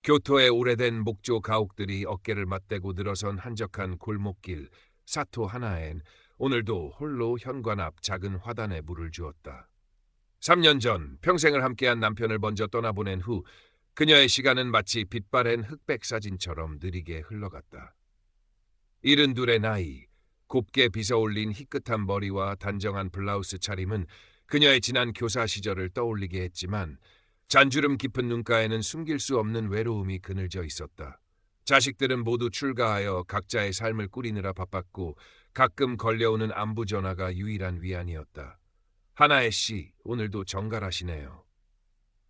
교토의 오래된 목조 가옥들이 어깨를 맞대고 늘어선 한적한 골목길 사토 하나엔 오늘도 홀로 현관 앞 작은 화단에 물을 주었다. 3년 전 평생을 함께한 남편을 먼저 떠나보낸 후 그녀의 시간은 마치 빛바랜 흑백 사진처럼 느리게 흘러갔다. 72의 나이, 곱게 빗어올린 희끗한 머리와 단정한 블라우스 차림은 그녀의 지난 교사 시절을 떠올리게 했지만 잔주름 깊은 눈가에는 숨길 수 없는 외로움이 그늘져 있었다. 자식들은 모두 출가하여 각자의 삶을 꾸리느라 바빴고 가끔 걸려오는 안부 전화가 유일한 위안이었다. 하나의 씨, 오늘도 정갈하시네요.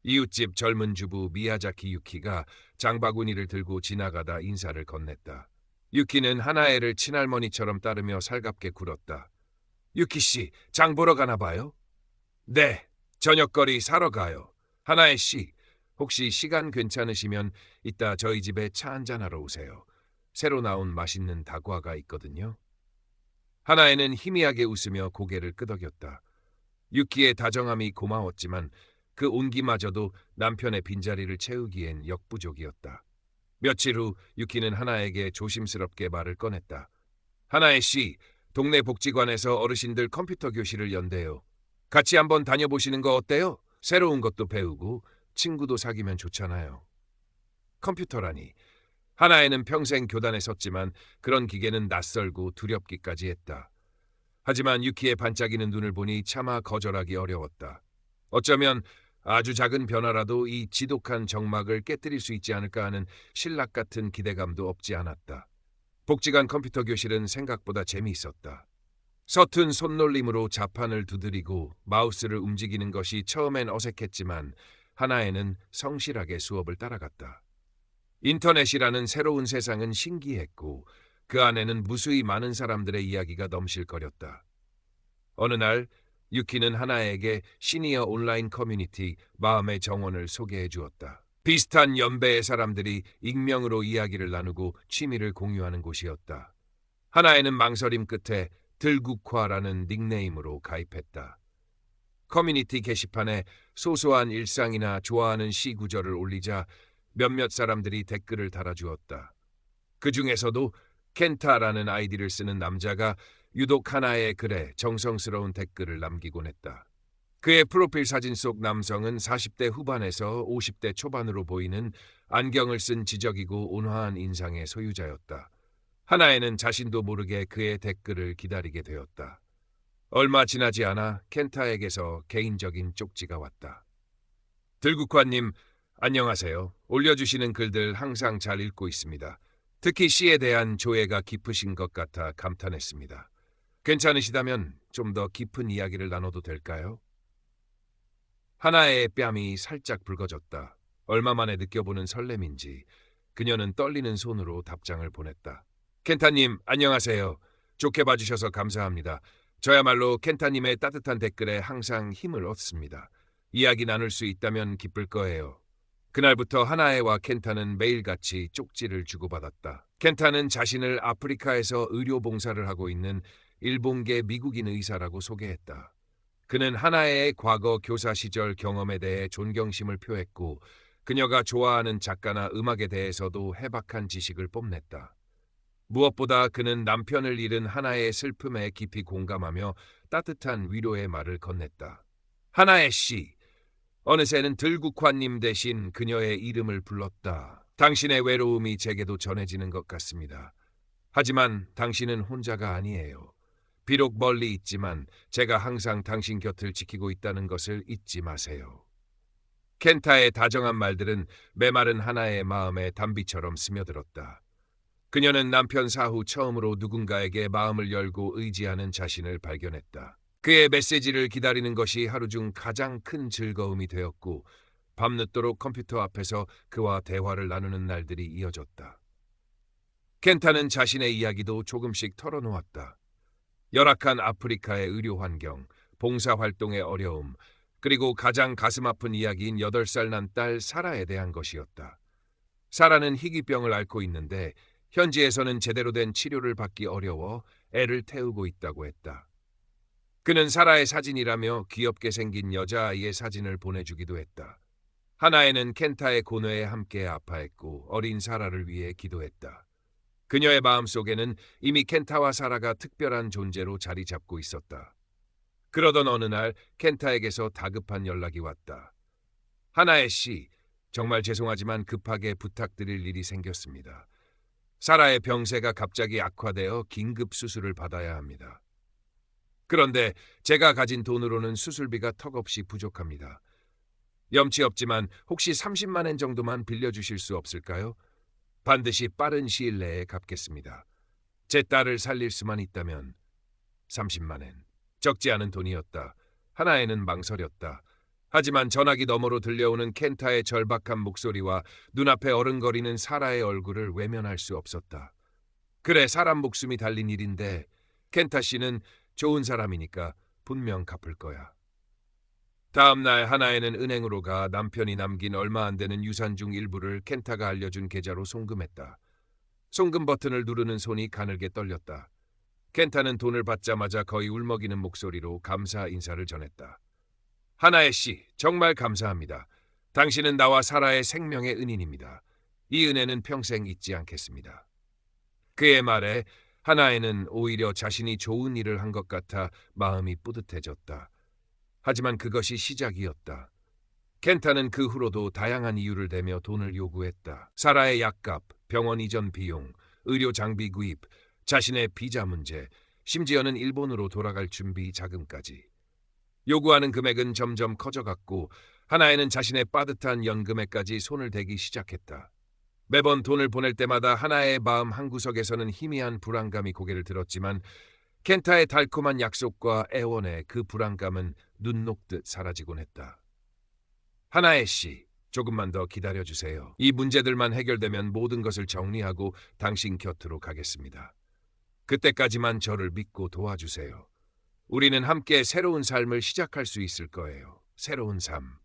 이웃집 젊은 주부 미야자키 유키가 장바구니를 들고 지나가다 인사를 건넸다. 유키는 하나애를 친할머니처럼 따르며 살갑게 굴었다. 유키 씨, 장 보러 가나 봐요? 네, 저녁거리 사러 가요. 하나애 씨, 혹시 시간 괜찮으시면 이따 저희 집에 차 한잔하러 오세요. 새로 나온 맛있는 다과가 있거든요. 하나애는 희미하게 웃으며 고개를 끄덕였다. 유키의 다정함이 고마웠지만 그 온기마저도 남편의 빈자리를 채우기엔 역부족이었다. 며칠 후 유키는 하나에게 조심스럽게 말을 꺼냈다. 하나애 씨, 동네 복지관에서 어르신들 컴퓨터 교실을 연대요. 같이 한번 다녀보시는 거 어때요? 새로운 것도 배우고 친구도 사귀면 좋잖아요. 컴퓨터라니. 하나애는 평생 교단에 섰지만 그런 기계는 낯설고 두렵기까지 했다. 하지만 유키의 반짝이는 눈을 보니 차마 거절하기 어려웠다. 어쩌면 아주 작은 변화라도 이 지독한 정막을 깨뜨릴 수 있지 않을까 하는 신락 같은 기대감도 없지 않았다. 복지관 컴퓨터 교실은 생각보다 재미있었다. 서툰 손놀림으로 자판을 두드리고 마우스를 움직이는 것이 처음엔 어색했지만 하나애는 성실하게 수업을 따라갔다. 인터넷이라는 새로운 세상은 신기했고 그 안에는 무수히 많은 사람들의 이야기가 넘실거렸다. 어느 날 유키는 하나에게 시니어 온라인 커뮤니티 마음의 정원을 소개해 주었다. 비슷한 연배의 사람들이 익명으로 이야기를 나누고 취미를 공유하는 곳이었다. 하나에는 망설임 끝에 들국화라는 닉네임으로 가입했다. 커뮤니티 게시판에 소소한 일상이나 좋아하는 시 구절을 올리자 몇몇 사람들이 댓글을 달아주었다. 그 중에서도 켄타라는 아이디를 쓰는 남자가 유독 하나의 글에 정성스러운 댓글을 남기곤 했다. 그의 프로필 사진 속 남성은 40대 후반에서 50대 초반으로 보이는 안경을 쓴 지적이고 온화한 인상의 소유자였다. 하나에는 자신도 모르게 그의 댓글을 기다리게 되었다. 얼마 지나지 않아 켄타에게서 개인적인 쪽지가 왔다. 들국화님, 안녕하세요. 올려주시는 글들 항상 잘 읽고 있습니다. 특히 시에 대한 조예가 깊으신 것 같아 감탄했습니다. 괜찮으시다면 좀 더 깊은 이야기를 나눠도 될까요? 하나의 뺨이 살짝 붉어졌다. 얼마 만에 느껴보는 설렘인지 그녀는 떨리는 손으로 답장을 보냈다. 켄타님, 안녕하세요. 좋게 봐주셔서 감사합니다. 저야말로 켄타님의 따뜻한 댓글에 항상 힘을 얻습니다. 이야기 나눌 수 있다면 기쁠 거예요. 그날부터 하나애와 켄타는 매일같이 쪽지를 주고받았다. 켄타는 자신을 아프리카에서 의료 봉사를 하고 있는 일본계 미국인 의사라고 소개했다. 그는 하나애의 과거 교사 시절 경험에 대해 존경심을 표했고 그녀가 좋아하는 작가나 음악에 대해서도 해박한 지식을 뽐냈다. 무엇보다 그는 남편을 잃은 하나애의 슬픔에 깊이 공감하며 따뜻한 위로의 말을 건넸다. 하나애 씨, 어느새는 들국화님 대신 그녀의 이름을 불렀다. 당신의 외로움이 제게도 전해지는 것 같습니다. 하지만 당신은 혼자가 아니에요. 비록 멀리 있지만 제가 항상 당신 곁을 지키고 있다는 것을 잊지 마세요. 켄타의 다정한 말들은 메마른 하나의 마음에 단비처럼 스며들었다. 그녀는 남편 사후 처음으로 누군가에게 마음을 열고 의지하는 자신을 발견했다. 그의 메시지를 기다리는 것이 하루 중 가장 큰 즐거움이 되었고 밤늦도록 컴퓨터 앞에서 그와 대화를 나누는 날들이 이어졌다. 켄타는 자신의 이야기도 조금씩 털어놓았다. 열악한 아프리카의 의료 환경, 봉사활동의 어려움, 그리고 가장 가슴 아픈 이야기인 8살 난 딸 사라에 대한 것이었다. 사라는 희귀병을 앓고 있는데 현지에서는 제대로 된 치료를 받기 어려워 애를 태우고 있다고 했다. 그는 사라의 사진이라며 귀엽게 생긴 여자아이의 사진을 보내주기도 했다. 하나에는 켄타의 고뇌에 함께 아파했고 어린 사라를 위해 기도했다. 그녀의 마음속에는 이미 켄타와 사라가 특별한 존재로 자리 잡고 있었다. 그러던 어느 날 켄타에게서 다급한 연락이 왔다. 하나의 씨, 정말 죄송하지만 급하게 부탁드릴 일이 생겼습니다. 사라의 병세가 갑자기 악화되어 긴급 수술을 받아야 합니다. 그런데 제가 가진 돈으로는 수술비가 턱없이 부족합니다. 염치 없지만 혹시 30만 엔 정도만 빌려주실 수 없을까요? 반드시 빠른 시일 내에 갚겠습니다. 제 딸을 살릴 수만 있다면. 30만 엔. 적지 않은 돈이었다. 하나에는 망설였다. 하지만 전화기 너머로 들려오는 켄타의 절박한 목소리와 눈앞에 어른거리는 사라의 얼굴을 외면할 수 없었다. 그래, 사람 목숨이 달린 일인데 켄타 씨는 좋은 사람이니까 분명 갚을 거야. 다음 날 하나에는 은행으로 가 남편이 남긴 얼마 안 되는 유산 중 일부를 켄타가 알려준 계좌로 송금했다. 송금 버튼을 누르는 손이 가늘게 떨렸다. 켄타는 돈을 받자마자 거의 울먹이는 목소리로 감사 인사를 전했다. 하나의 씨, 정말 감사합니다. 당신은 나와 사라의 생명의 은인입니다. 이 은혜는 평생 잊지 않겠습니다. 그의 말에 하나에는 오히려 자신이 좋은 일을 한 것 같아 마음이 뿌듯해졌다. 하지만 그것이 시작이었다. 켄타는 그 후로도 다양한 이유를 대며 돈을 요구했다. 사라의 약값, 병원 이전 비용, 의료 장비 구입, 자신의 비자 문제, 심지어는 일본으로 돌아갈 준비 자금까지. 요구하는 금액은 점점 커져갔고 하나에는 자신의 빠듯한 연금에까지 손을 대기 시작했다. 매번 돈을 보낼 때마다 하나의 마음 한구석에서는 희미한 불안감이 고개를 들었지만 켄타의 달콤한 약속과 애원에 그 불안감은 눈 녹듯 사라지곤 했다. 하나의 씨, 조금만 더 기다려주세요. 이 문제들만 해결되면 모든 것을 정리하고 당신 곁으로 가겠습니다. 그때까지만 저를 믿고 도와주세요. 우리는 함께 새로운 삶을 시작할 수 있을 거예요. 새로운 삶.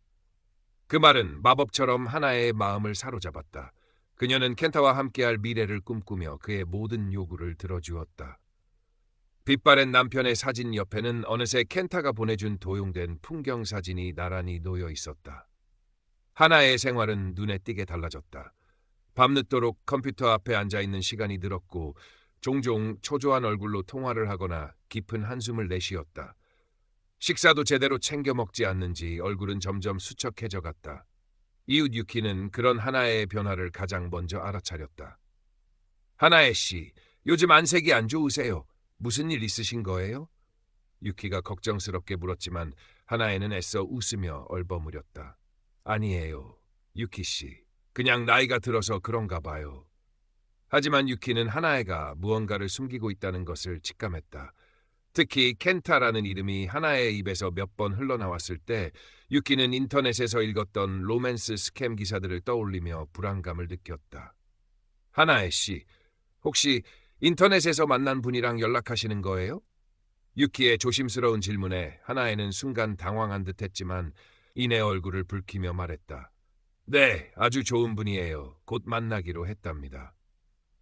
그 말은 마법처럼 하나의 마음을 사로잡았다. 그녀는 켄타와 함께할 미래를 꿈꾸며 그의 모든 요구를 들어주었다. 빛바랜 남편의 사진 옆에는 어느새 켄타가 보내준 도용된 풍경 사진이 나란히 놓여 있었다. 하나의 생활은 눈에 띄게 달라졌다. 밤늦도록 컴퓨터 앞에 앉아있는 시간이 늘었고 종종 초조한 얼굴로 통화를 하거나 깊은 한숨을 내쉬었다. 식사도 제대로 챙겨 먹지 않는지 얼굴은 점점 수척해져 갔다. 이웃 유키는 그런 하나의 변화를 가장 먼저 알아차렸다. 하나의 씨, 요즘 안색이 안 좋으세요. 무슨 일 있으신 거예요? 유키가 걱정스럽게 물었지만 하나에는 애써 웃으며 얼버무렸다. 아니에요, 유키 씨. 그냥 나이가 들어서 그런가 봐요. 하지만 유키는 하나애가 무언가를 숨기고 있다는 것을 직감했다. 특히 켄타라는 이름이 하나의 입에서 몇 번 흘러나왔을 때 유키는 인터넷에서 읽었던 로맨스 스캠 기사들을 떠올리며 불안감을 느꼈다. 하나애 씨, 혹시 인터넷에서 만난 분이랑 연락하시는 거예요? 유키의 조심스러운 질문에 하나애는 순간 당황한 듯했지만 이내 얼굴을 붉히며 말했다. 네, 아주 좋은 분이에요. 곧 만나기로 했답니다.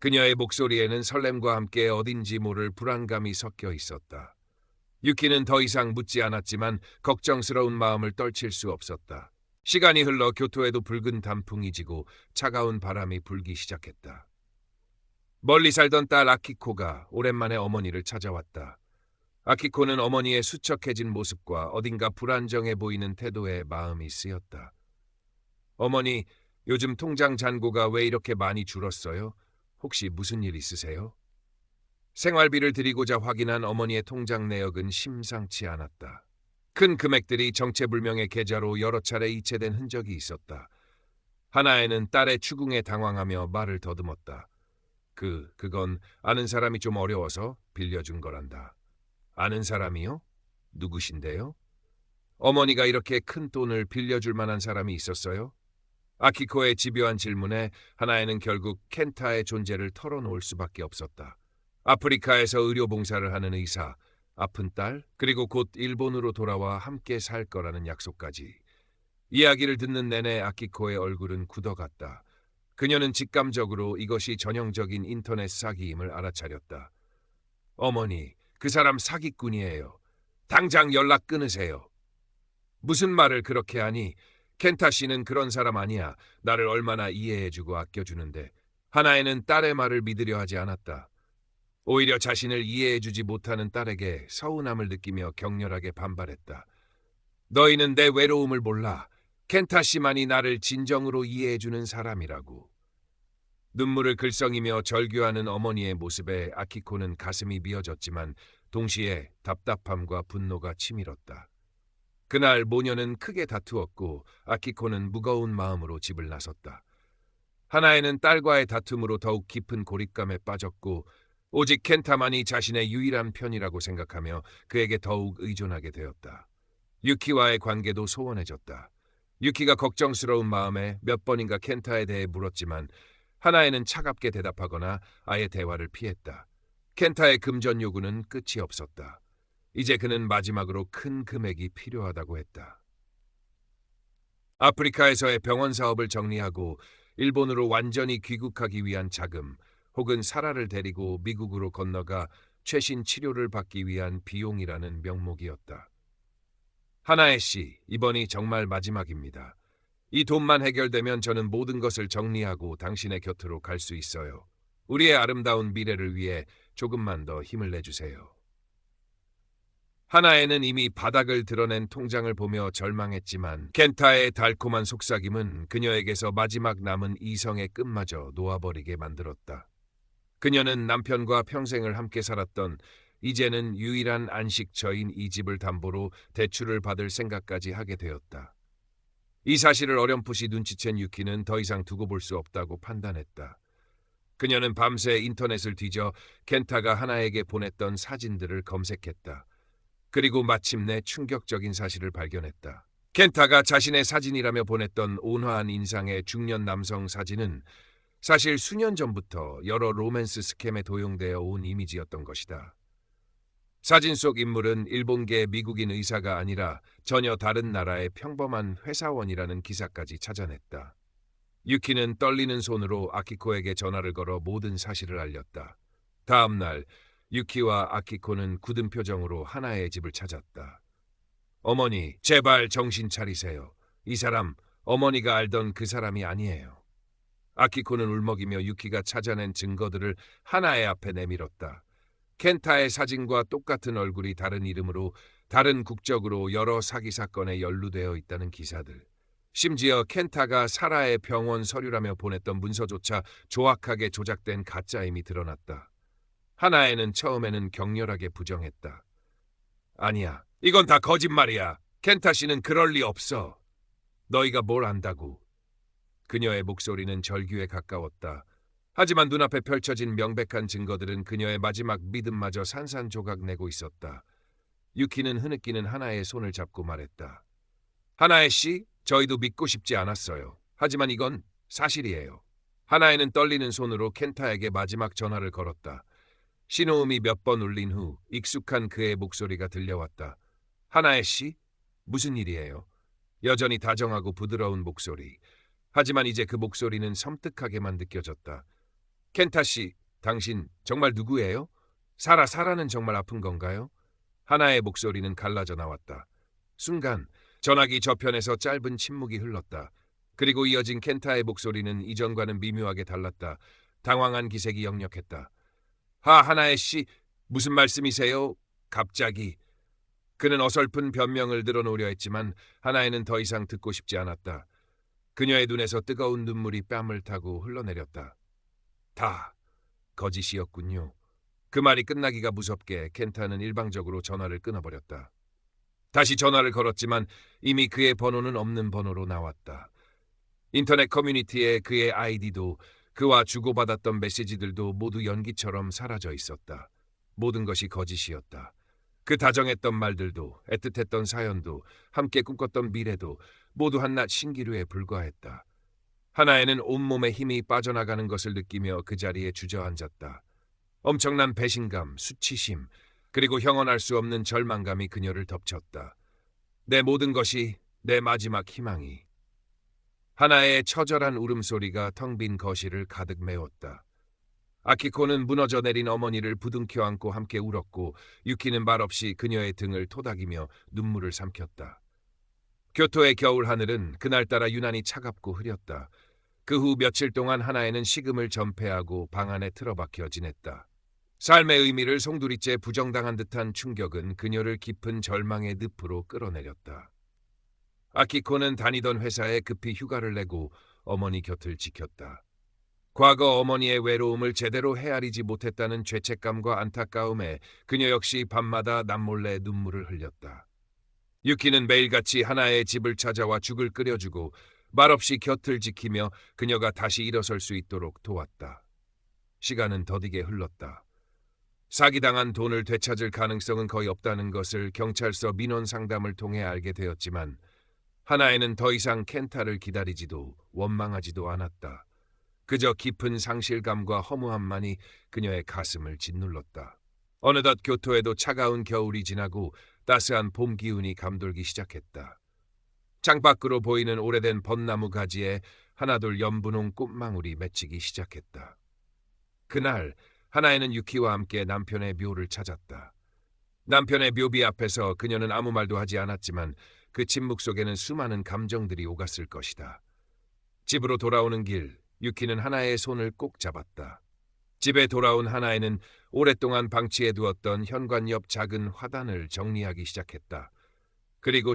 그녀의 목소리에는 설렘과 함께 어딘지 모를 불안감이 섞여 있었다. 유키는 더 이상 묻지 않았지만 걱정스러운 마음을 떨칠 수 없었다. 시간이 흘러 교토에도 붉은 단풍이 지고 차가운 바람이 불기 시작했다. 멀리 살던 딸 아키코가 오랜만에 어머니를 찾아왔다. 아키코는 어머니의 수척해진 모습과 어딘가 불안정해 보이는 태도에 마음이 쓰였다. 어머니, 요즘 통장 잔고가 왜 이렇게 많이 줄었어요? 혹시 무슨 일 있으세요? 생활비를 드리고자 확인한 어머니의 통장 내역은 심상치 않았다. 큰 금액들이 정체불명의 계좌로 여러 차례 이체된 흔적이 있었다. 하나에는 딸의 추궁에 당황하며 말을 더듬었다. 그건 아는 사람이 좀 어려워서 빌려준 거란다. 아는 사람이요? 누구신데요? 어머니가 이렇게 큰 돈을 빌려줄 만한 사람이 있었어요? 아키코의 집요한 질문에 하나에는 결국 켄타의 존재를 털어놓을 수밖에 없었다. 아프리카에서 의료봉사를 하는 의사, 아픈 딸, 그리고 곧 일본으로 돌아와 함께 살 거라는 약속까지. 이야기를 듣는 내내 아키코의 얼굴은 굳어갔다. 그녀는 직감적으로 이것이 전형적인 인터넷 사기임을 알아차렸다. 어머니, 그 사람 사기꾼이에요. 당장 연락 끊으세요. 무슨 말을 그렇게 하니? 켄타 씨는 그런 사람 아니야. 나를 얼마나 이해해주고 아껴주는데. 하나에는 딸의 말을 믿으려 하지 않았다. 오히려 자신을 이해해주지 못하는 딸에게 서운함을 느끼며 격렬하게 반발했다. 너희는 내 외로움을 몰라. 켄타 씨만이 나를 진정으로 이해해주는 사람이라고. 눈물을 글썽이며 절규하는 어머니의 모습에 아키코는 가슴이 미어졌지만 동시에 답답함과 분노가 치밀었다. 그날 모녀는 크게 다투었고 아키코는 무거운 마음으로 집을 나섰다. 하나에는 딸과의 다툼으로 더욱 깊은 고립감에 빠졌고 오직 켄타만이 자신의 유일한 편이라고 생각하며 그에게 더욱 의존하게 되었다. 유키와의 관계도 소원해졌다. 유키가 걱정스러운 마음에 몇 번인가 켄타에 대해 물었지만 하나에는 차갑게 대답하거나 아예 대화를 피했다. 켄타의 금전 요구는 끝이 없었다. 이제 그는 마지막으로 큰 금액이 필요하다고 했다. 아프리카에서의 병원 사업을 정리하고 일본으로 완전히 귀국하기 위한 자금 혹은 사라를 데리고 미국으로 건너가 최신 치료를 받기 위한 비용이라는 명목이었다. 하나에 씨, 이번이 정말 마지막입니다. 이 돈만 해결되면 저는 모든 것을 정리하고 당신의 곁으로 갈 수 있어요. 우리의 아름다운 미래를 위해 조금만 더 힘을 내주세요. 하나에는 이미 바닥을 드러낸 통장을 보며 절망했지만 켄타의 달콤한 속삭임은 그녀에게서 마지막 남은 이성의 끝마저 놓아버리게 만들었다. 그녀는 남편과 평생을 함께 살았던 이제는 유일한 안식처인 이 집을 담보로 대출을 받을 생각까지 하게 되었다. 이 사실을 어렴풋이 눈치챈 유키는 더 이상 두고 볼 수 없다고 판단했다. 그녀는 밤새 인터넷을 뒤져 켄타가 하나에게 보냈던 사진들을 검색했다. 그리고 마침내 충격적인 사실을 발견했다. 켄타가 자신의 사진이라며 보냈던 온화한 인상의 중년 남성 사진은 사실 수년 전부터 여러 로맨스 스캠에 도용되어 온 이미지였던 것이다. 사진 속 인물은 일본계 미국인 의사가 아니라 전혀 다른 나라의 평범한 회사원이라는 기사까지 찾아냈다. 유키는 떨리는 손으로 아키코에게 전화를 걸어 모든 사실을 알렸다. 다음 날 유키와 아키코는 굳은 표정으로 하나의 집을 찾았다. 어머니, 제발 정신 차리세요. 이 사람, 어머니가 알던 그 사람이 아니에요. 아키코는 울먹이며 유키가 찾아낸 증거들을 하나의 앞에 내밀었다. 켄타의 사진과 똑같은 얼굴이 다른 이름으로 다른 국적으로 여러 사기 사건에 연루되어 있다는 기사들. 심지어 켄타가 사라의 병원 서류라며 보냈던 문서조차 조악하게 조작된 가짜임이 드러났다. 하나에는 처음에는 격렬하게 부정했다. 아니야, 이건 다 거짓말이야. 켄타 씨는 그럴 리 없어. 너희가 뭘 안다고. 그녀의 목소리는 절규에 가까웠다. 하지만 눈앞에 펼쳐진 명백한 증거들은 그녀의 마지막 믿음마저 산산조각 내고 있었다. 유키는 흐느끼는 하나의 손을 잡고 말했다. 하나의 씨, 저희도 믿고 싶지 않았어요. 하지만 이건 사실이에요. 하나에는 떨리는 손으로 켄타에게 마지막 전화를 걸었다. 신호음이 몇 번 울린 후 익숙한 그의 목소리가 들려왔다. 하나의 씨? 무슨 일이에요? 여전히 다정하고 부드러운 목소리. 하지만 이제 그 목소리는 섬뜩하게만 느껴졌다. 켄타 씨, 당신 정말 누구예요? 사라는 정말 아픈 건가요? 하나의 목소리는 갈라져 나왔다. 순간 전화기 저편에서 짧은 침묵이 흘렀다. 그리고 이어진 켄타의 목소리는 이전과는 미묘하게 달랐다. 당황한 기색이 역력했다. 하나의 씨, 무슨 말씀이세요? 갑자기. 그는 어설픈 변명을 늘어놓으려 했지만 하나에는 더 이상 듣고 싶지 않았다. 그녀의 눈에서 뜨거운 눈물이 뺨을 타고 흘러내렸다. 다 거짓이었군요. 그 말이 끝나기가 무섭게 켄타는 일방적으로 전화를 끊어버렸다. 다시 전화를 걸었지만 이미 그의 번호는 없는 번호로 나왔다. 인터넷 커뮤니티에 그의 아이디도 그와 주고받았던 메시지들도 모두 연기처럼 사라져 있었다. 모든 것이 거짓이었다. 그 다정했던 말들도 애틋했던 사연도 함께 꿈꿨던 미래도 모두 한낱 신기루에 불과했다. 하나에는 온몸에 힘이 빠져나가는 것을 느끼며 그 자리에 주저앉았다. 엄청난 배신감, 수치심, 그리고 형언할 수 없는 절망감이 그녀를 덮쳤다. 내 모든 것이, 내 마지막 희망이. 하나의 처절한 울음소리가 텅 빈 거실을 가득 메웠다. 아키코는 무너져 내린 어머니를 부둥켜 안고 함께 울었고 유키는 말없이 그녀의 등을 토닥이며 눈물을 삼켰다. 교토의 겨울 하늘은 그날따라 유난히 차갑고 흐렸다. 그 후 며칠 동안 하나에는 식음을 전폐하고 방 안에 틀어박혀 지냈다. 삶의 의미를 송두리째 부정당한 듯한 충격은 그녀를 깊은 절망의 늪으로 끌어내렸다. 아키코는 다니던 회사에 급히 휴가를 내고 어머니 곁을 지켰다. 과거 어머니의 외로움을 제대로 헤아리지 못했다는 죄책감과 안타까움에 그녀 역시 밤마다 남몰래 눈물을 흘렸다. 유키는 매일같이 하나의 집을 찾아와 죽을 끓여주고 말없이 곁을 지키며 그녀가 다시 일어설 수 있도록 도왔다. 시간은 더디게 흘렀다. 사기당한 돈을 되찾을 가능성은 거의 없다는 것을 경찰서 민원 상담을 통해 알게 되었지만 하나에는 더 이상 켄타를 기다리지도 원망하지도 않았다. 그저 깊은 상실감과 허무함만이 그녀의 가슴을 짓눌렀다. 어느덧 교토에도 차가운 겨울이 지나고 따스한 봄 기운이 감돌기 시작했다. 창밖으로 보이는 오래된 벚나무 가지에 하나둘 연분홍 꽃망울이 맺히기 시작했다. 그날 하나에는 유키와 함께 남편의 묘를 찾았다. 남편의 묘비 앞에서 그녀는 아무 말도 하지 않았지만 그 침묵 속에는 수많은 감정들이 오갔을 것이다. 집으로 돌아오는 길, 유키는 하나의 손을 꼭 잡았다. 집에 돌아온 하나에는 오랫동안 방치해두었던 현관 옆 작은 화단을 정리하기 시작했다. 그리고